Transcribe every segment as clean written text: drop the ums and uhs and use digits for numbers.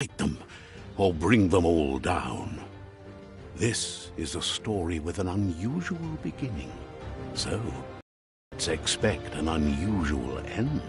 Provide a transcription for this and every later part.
fight them or bring them all down. This is a story with an unusual beginning, so let's expect an unusual end.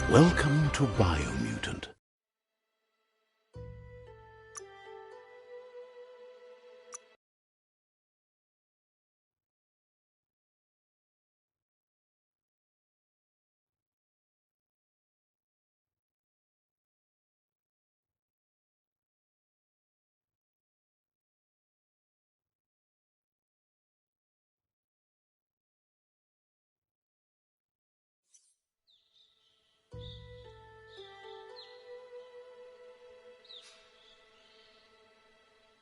Welcome to Biomutant.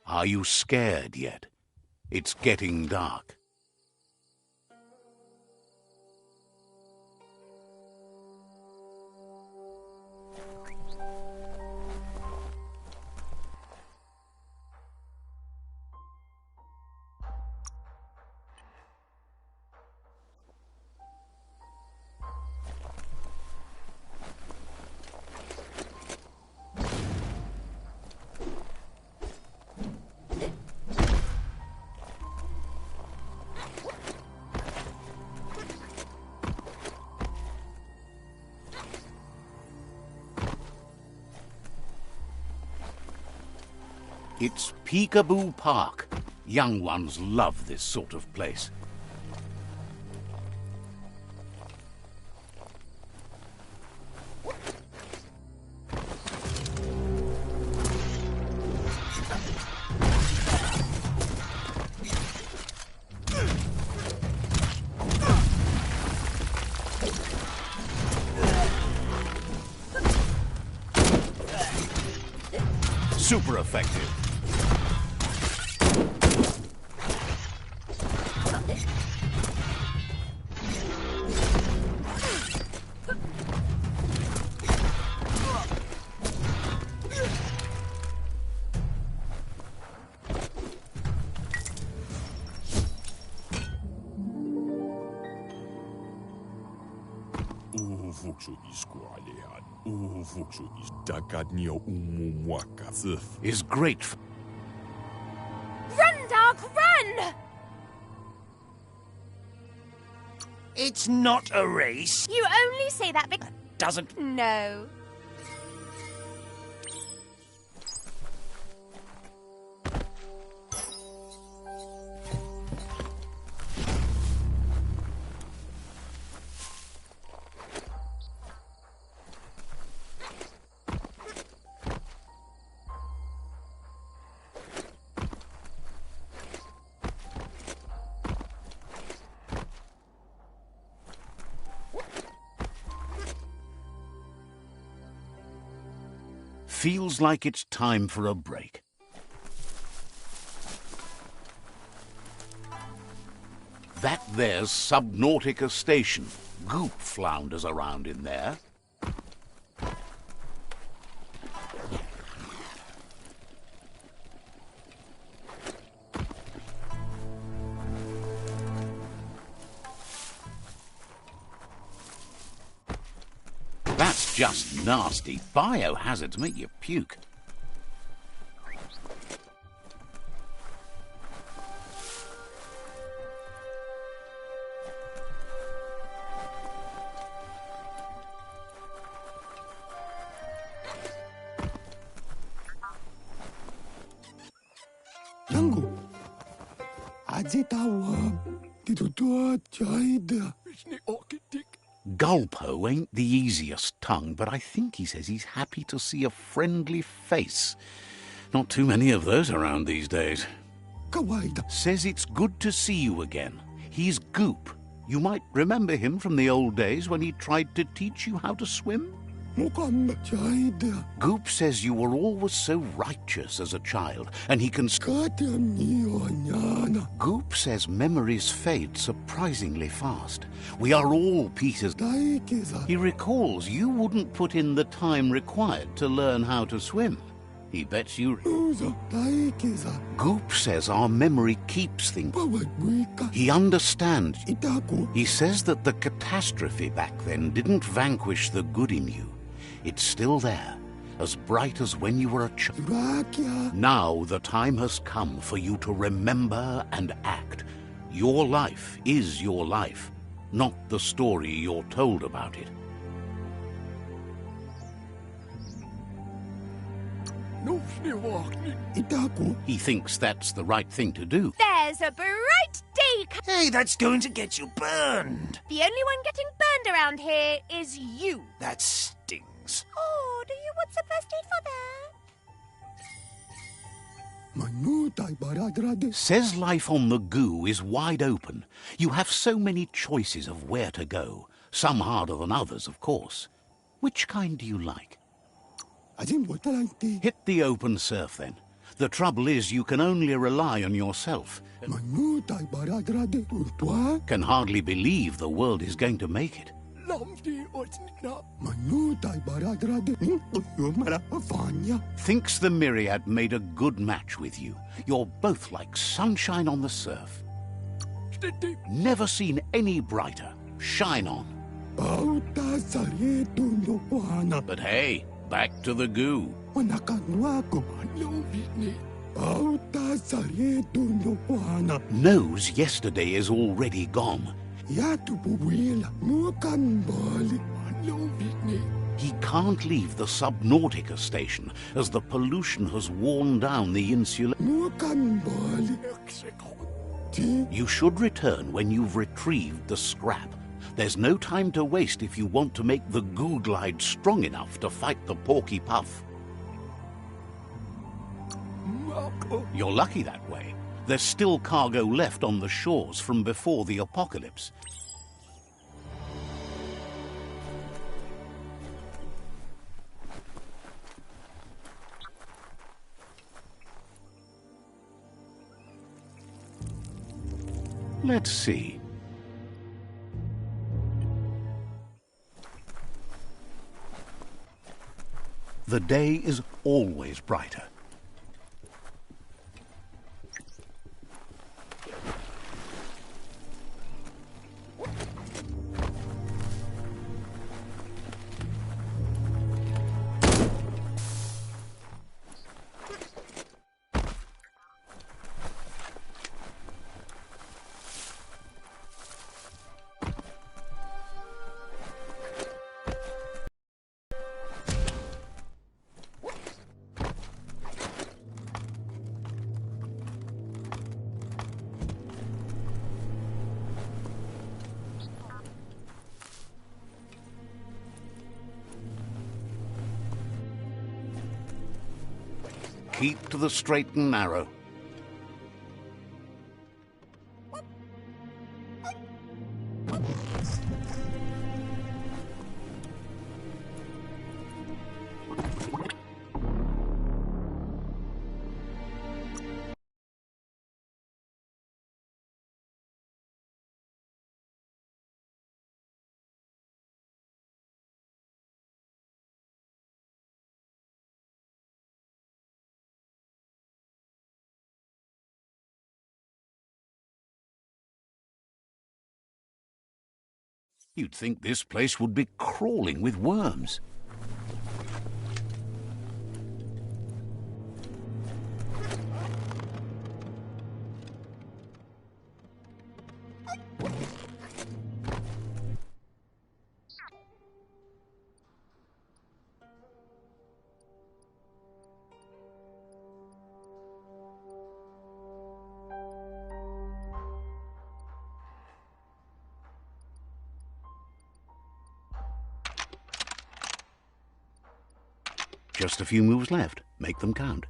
Are you scared yet? It's getting dark. It's Peekaboo Park. Young ones love this sort of place. Super effective. Is great. Run, dog, run! It's not a race. You only say that because... Doesn't... No. Feels like it's time for a break. That there's Subnautica Station. Goop flounders around in there. That's just nasty. Biohazards make you puke. Yangu, આજે તાવ દીધું ચાਹੀਦਾ. Gulpo ain't the easiest tongue, but I think he says he's happy to see a friendly face. Not too many of those around these days. Kawaida. Says it's good to see you again. He's Goop. You might remember him from the old days when he tried to teach you how to swim. Mukhang China. Goop says you were always so righteous as a child, and he can... Katem Nionyana. Goop says memories fade surprisingly fast. We are all pieces. Daikisa. He recalls you wouldn't put in the time required to learn how to swim. He bets you... Uza. Daikisa. Goop says our memory keeps things. Pawagwika. He understands. Itaku. He says that the catastrophe back then didn't vanquish the good in you. It's still there, as bright as when you were a child. Rakia. Now the time has come for you to remember and act. Your life is your life, not the story you're told about it. No, Itaku. He thinks that's the right thing to do. There's a bright day. Hey, that's going to get you burned. The only one getting burned around here is you. That stings. Oh, do you want some first aid for that? Manutai Baradrade. Says life on the Goo is wide open. You have so many choices of where to go. Some harder than others, of course. Which kind do you like? Azim Botalanti. Hit the open surf, then. The trouble is you can only rely on yourself. Manutai Baradrade. Urtua. Can hardly believe the world is going to make it. Lamdi Otsna. Manutai Baradrade. Yumara Vanya. Thinks the Myriad made a good match with you. You're both like sunshine on the surf. Never seen any brighter. Shine on. Bauta Saretu Luana. But hey, back to the Goo. Wanakanwako. Bauta Saretu Luana. Knows yesterday is already gone. Yatu Buwila. Mukan Bali. He can't leave the Subnautica station as the pollution has worn down the insula. Mukan Bali. You should return when you've retrieved the scrap. There's no time to waste if you want to make the Goo Glide strong enough to fight the Porky Puff. You're lucky that way. There's still cargo left on the shores from before the apocalypse. Let's see. The day is always brighter. Keep to the straight and narrow. You'd think this place would be crawling with worms. Just a few moves left. Make them count.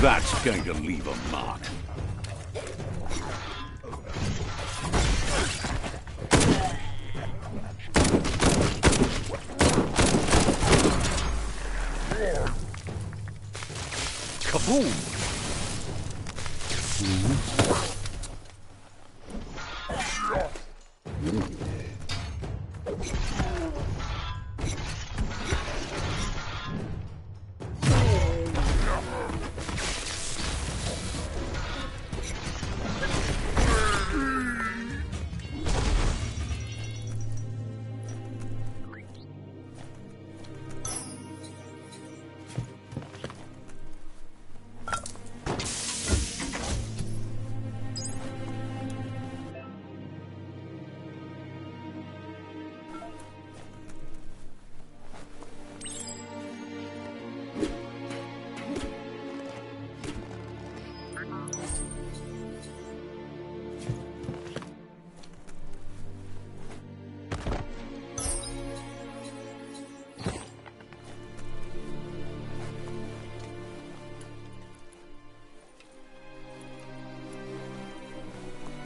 That's going to leave a mark. Kaboom!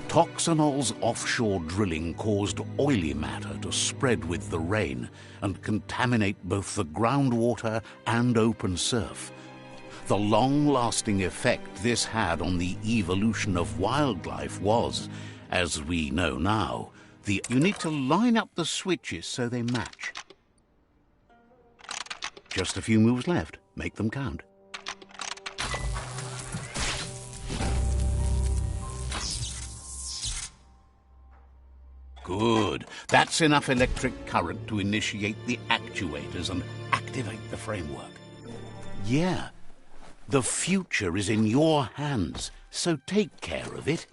Toxanol's offshore drilling caused oily matter to spread with the rain and contaminate both the groundwater and open surf. The long-lasting effect this had on the evolution of wildlife was, as we know now, you need to line up the switches so they match. Just a few moves left. Make them count. Good. That's enough electric current to initiate the actuators and activate the framework. Yeah. The future is in your hands, so take care of it.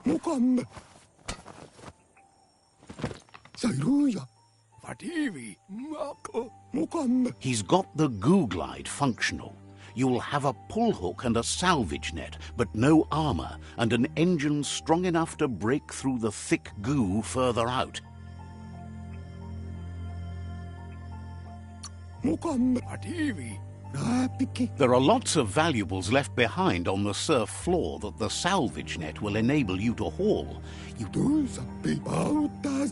Mukam. Sairuya. Vadivi. Mako. Mukam. He's got the goo glide functional. You'll have a pull hook and a salvage net, but no armor, and an engine strong enough to break through the thick goo further out. Mukam. Vadivi. Rapiki. There are lots of valuables left behind on the surf floor that the salvage net will enable you to haul. Tusapi. Bauta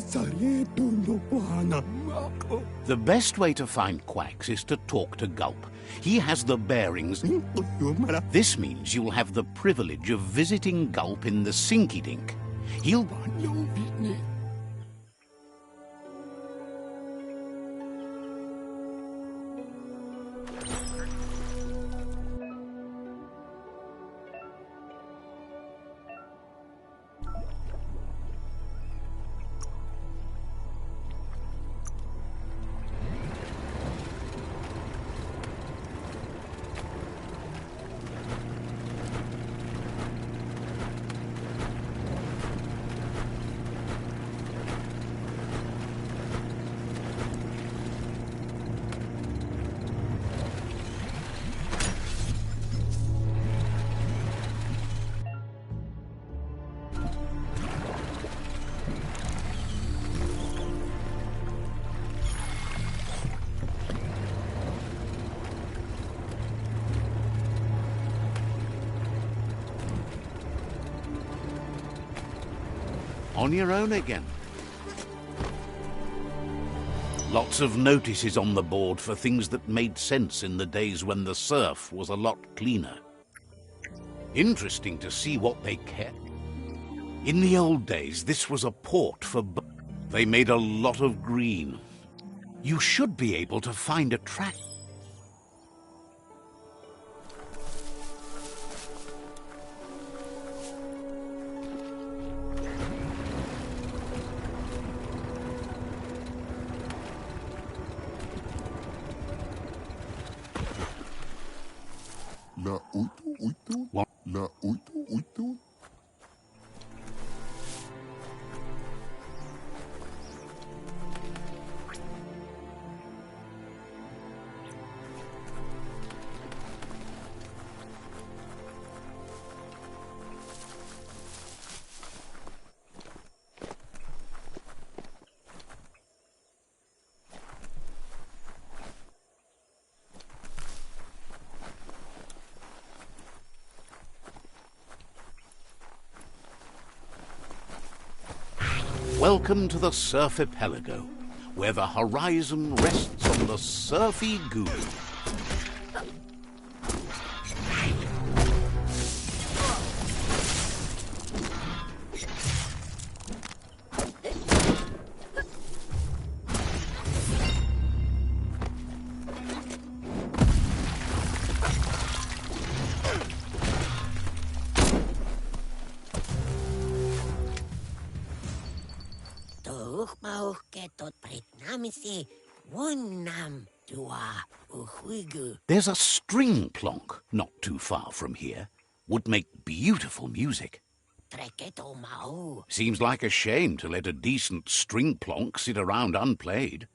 sare tulukuana. Mako. The best way to find Quacks is to talk to Gulp. He has the bearings. Yumara. This means you'll have the privilege of visiting Gulp in the Sinky Dink. He'll... No Whitney. On your own again. Lots of notices on the board for things that made sense in the days when the surf was a lot cleaner. Interesting to see what they kept. In the old days, this was a port for... They made a lot of green. You should be able to find a track. La utu. What? La utu. Welcome to the Surf Archipelago, where the horizon rests on the surfy goo. There's a string plonk not too far from here. Would make beautiful music. Seems like a shame to let a decent string plonk sit around unplayed.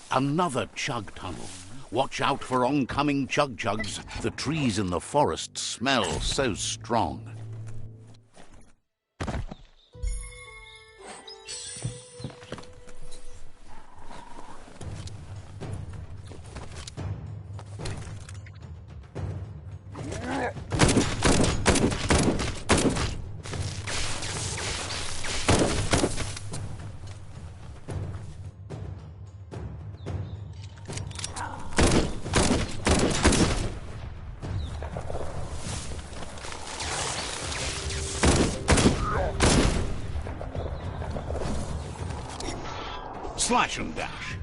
Another chug tunnel. Watch out for oncoming chug-chugs. The trees in the forest smell so strong. Slash and dash.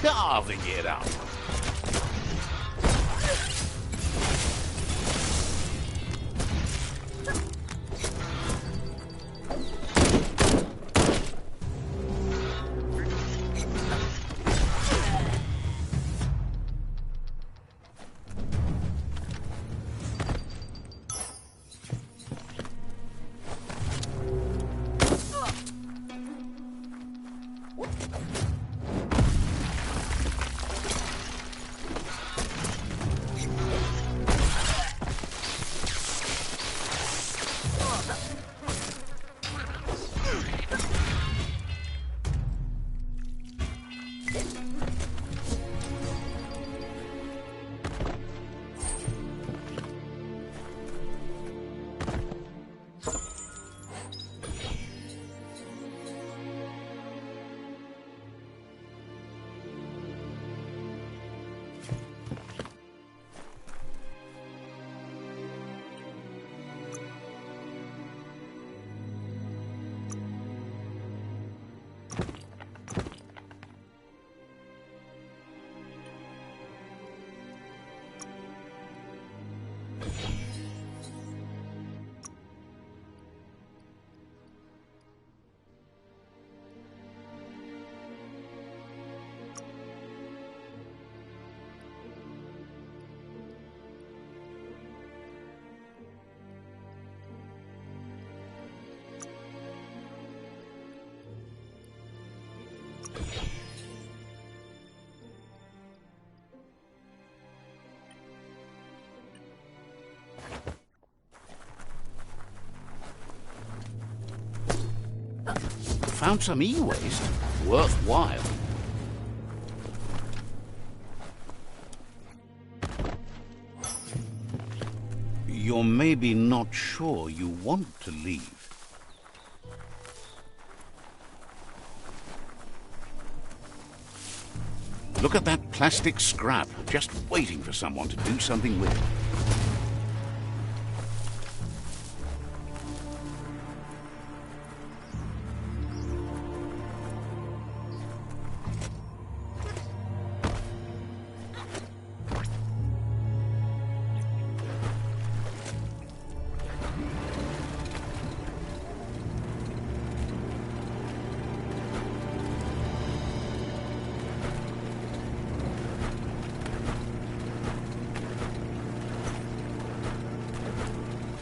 Carving it up. Found some e-waste. Worthwhile. You're maybe not sure you want to leave. Look at that plastic scrap, just waiting for someone to do something with it.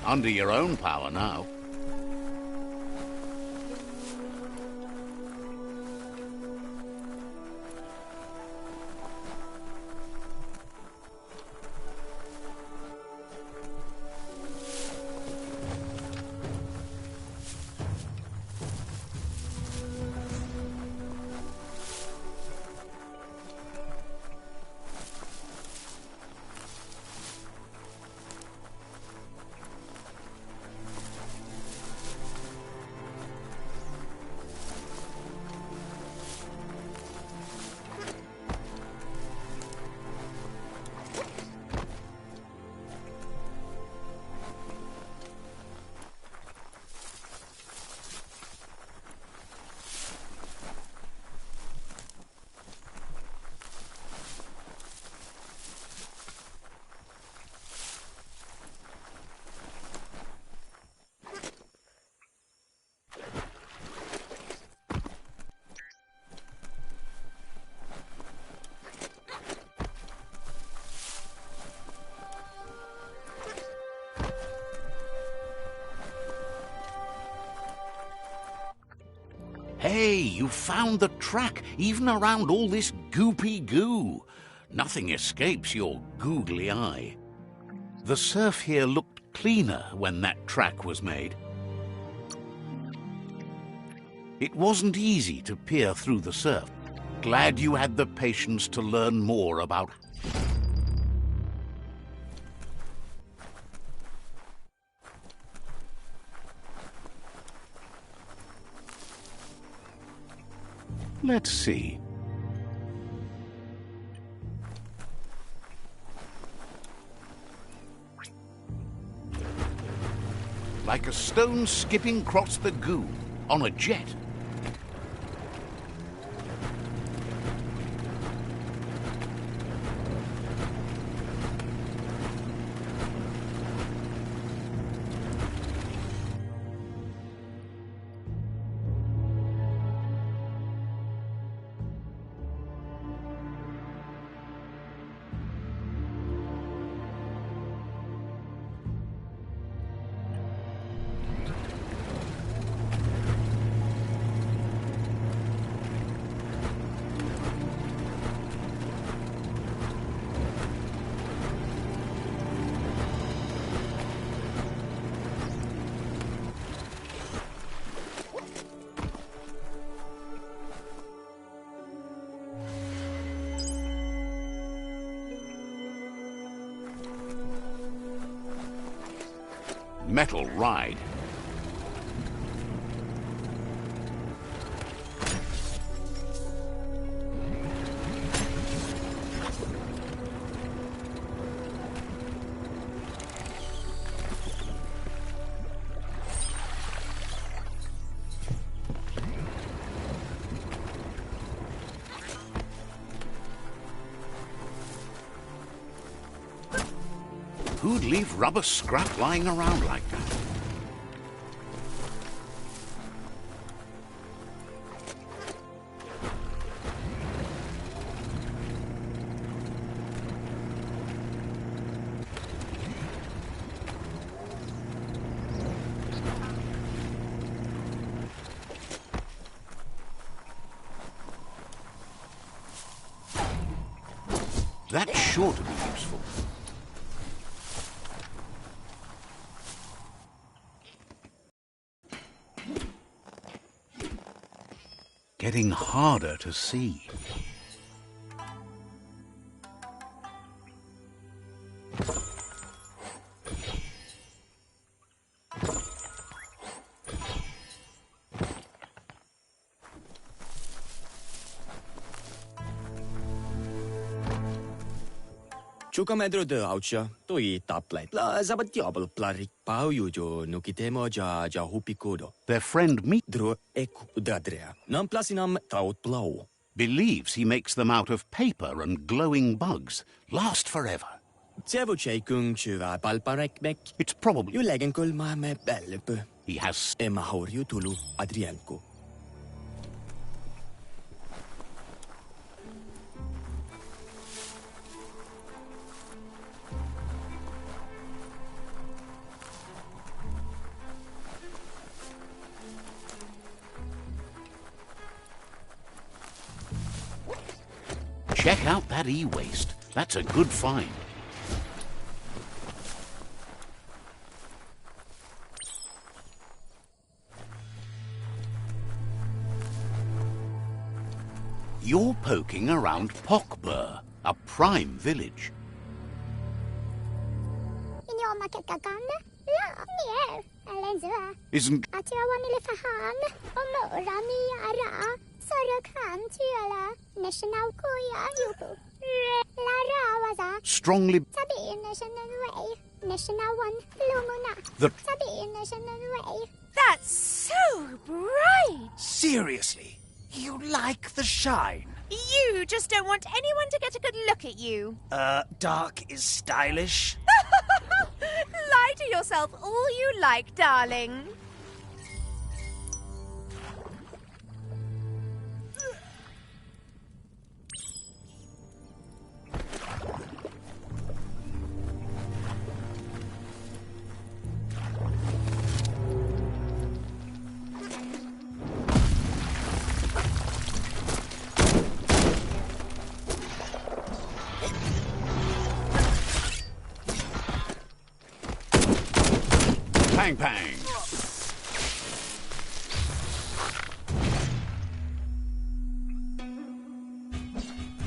Under your own power now. Hey, you found the track, even around all this goopy goo. Nothing escapes your googly eye. The surf here looked cleaner when that track was made. It wasn't easy to peer through the surf. Glad you had the patience to learn more about... Let's see. Like a stone skipping across the goo on a jet. Metal ride. Who'd leave rubber scrap lying around like that? That's sure to be useful. Getting harder to see. Chuka medro de aucha, to I taplay. La zabat diablo plarik pau yujo no kitemo ja hupikodo. Their friend Dro eku dadrea. Nam plasinam taut plau. believes he makes them out of paper and glowing bugs. Last forever. Tsevo kung chuva palparek mek. It's probably You legen kul ma me bellepe. he has. Emma horiu tulu Adrianko. Check out that e-waste. That's a good find. You're poking around Pokbur, a prime village. Isn't strongly the That's so bright! Seriously, you like the shine? You just don't want anyone to get a good look at you. Dark is stylish. Lie to yourself all you like, darling. Pang pang.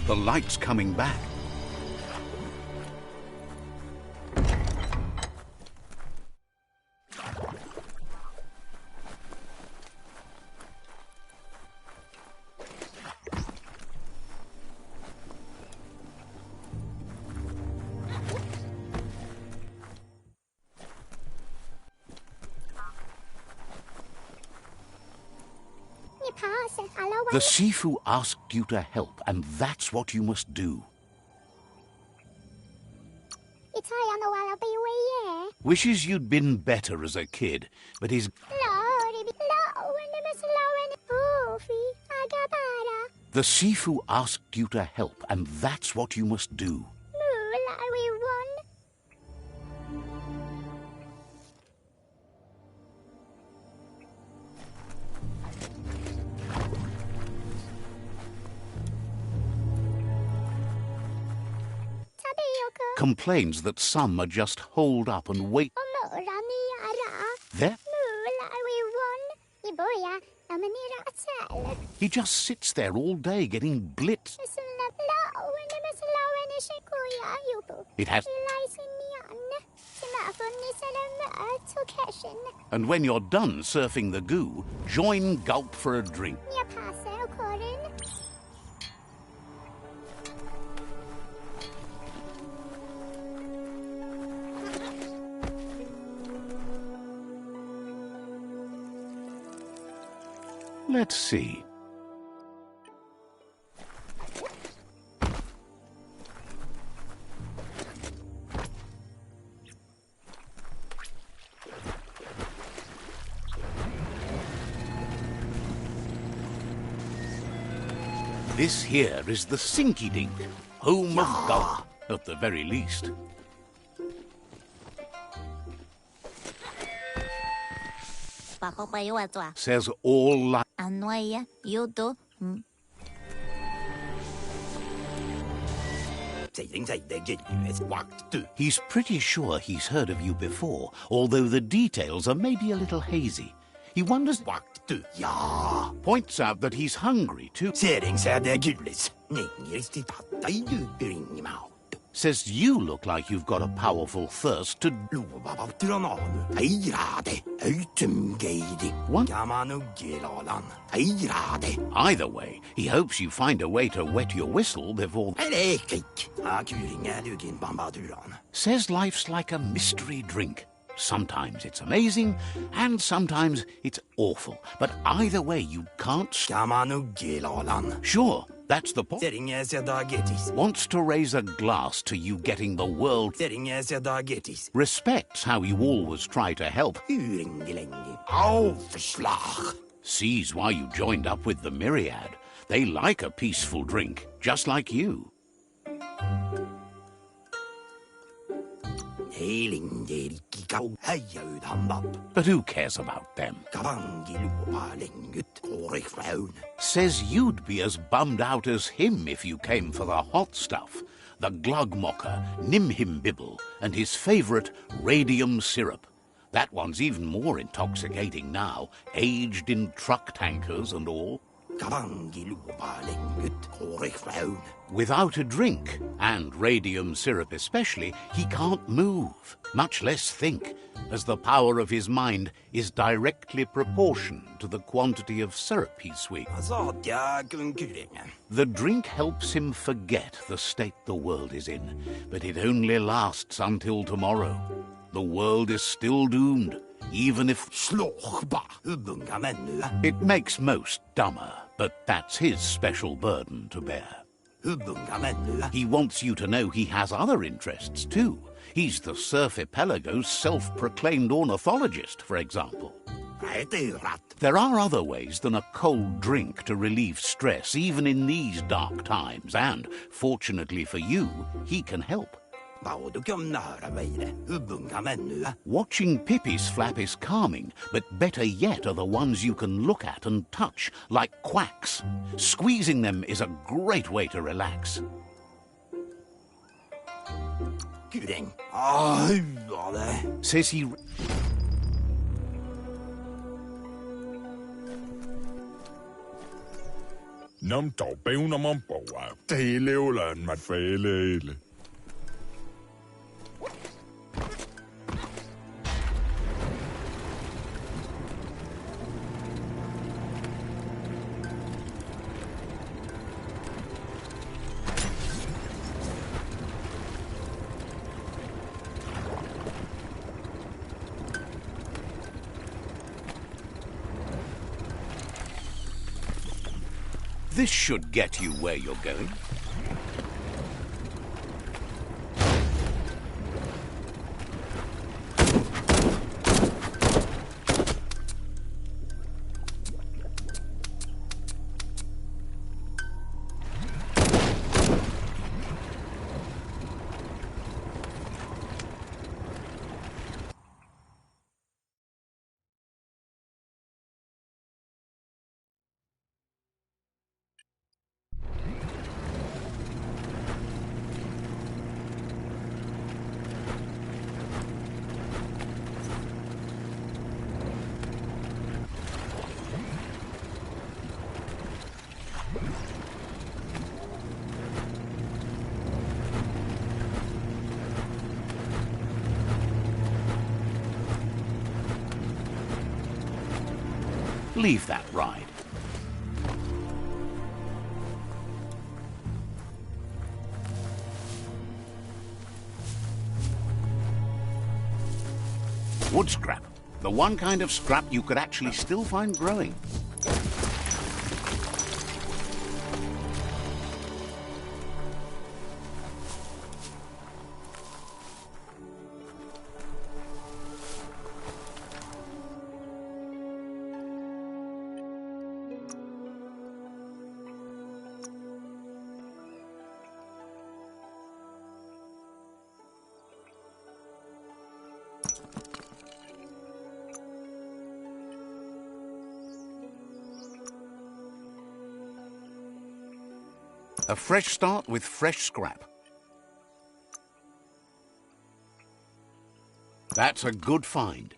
The light's coming back. The Sifu asked you to help, and that's what you must do. Wishes you'd been better as a kid, but he's... The Sifu asked you to help, and that's what you must do. Complains that some are just holed up and wait. There. He just sits there all day getting blitzed. It has... And when you're done surfing the goo, join Gulp for a drink. Let's see. This here is the Sinky Dink, home of Gulp, at the very least. Says all like... He's pretty sure he's heard of you before, although the details are maybe a little hazy. He wonders... Points out that he's hungry too. Says you look like you've got a powerful thirst to... What? Either way, he hopes you find a way to wet your whistle before... Says life's like a mystery drink. Sometimes it's amazing, and sometimes it's awful. But either way, you can't... Sure, that's the point. Wants to raise a glass to you getting the world... Respects how you always try to help. Sees why you joined up with the Myriad. They like a peaceful drink, just like you. But who cares about them? Says you'd be as bummed out as him if you came for the hot stuff. The Glugmocker, Nimhimbibble, and his favourite radium syrup. That one's even more intoxicating now, aged in truck tankers and all. Without a drink, and radium syrup especially, he can't move, much less think, as the power of his mind is directly proportioned to the quantity of syrup he sweeps. The drink helps him forget the state the world is in, but it only lasts until tomorrow. The world is still doomed, even if... It makes most dumber, but that's his special burden to bear. He wants you to know he has other interests, too. He's the Surfipelago's self-proclaimed ornithologist, for example. There are other ways than a cold drink to relieve stress, even in these dark times, and, fortunately for you, he can help. Watching Pippi's flap is calming, but better yet are the ones you can look at and touch, like quacks. Squeezing them is a great way to relax. Says he... This should get you where you're going. Leave that ride. Wood scrap. The one kind of scrap you could actually still find growing. A fresh start with fresh scrap. That's a good find.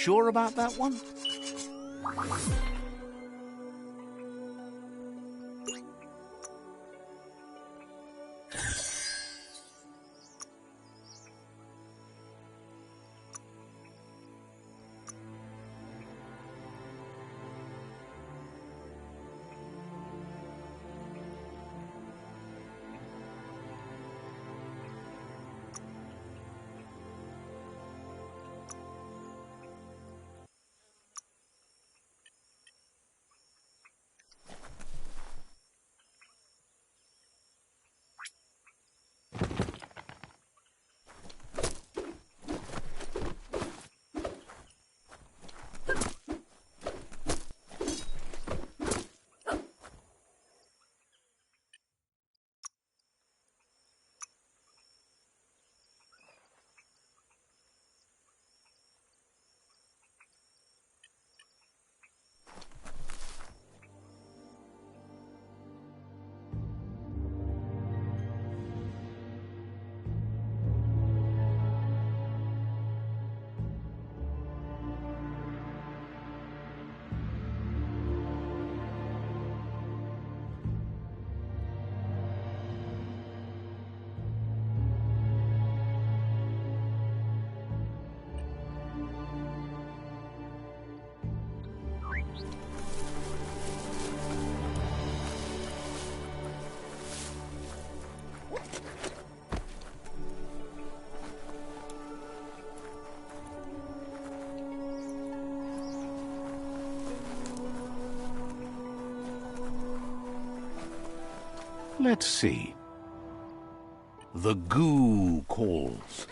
Sure about that one? Let's see. The goo calls.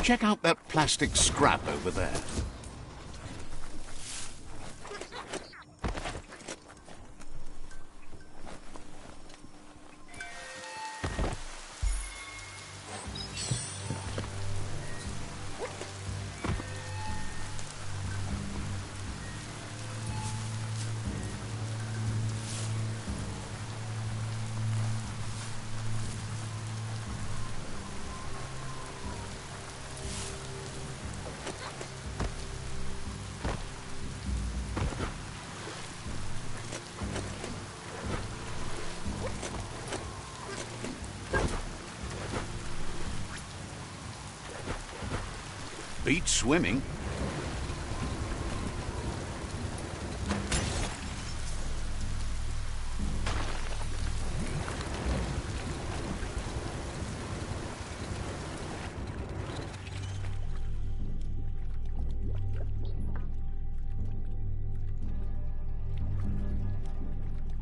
Check out that plastic scrap over there. Beach swimming?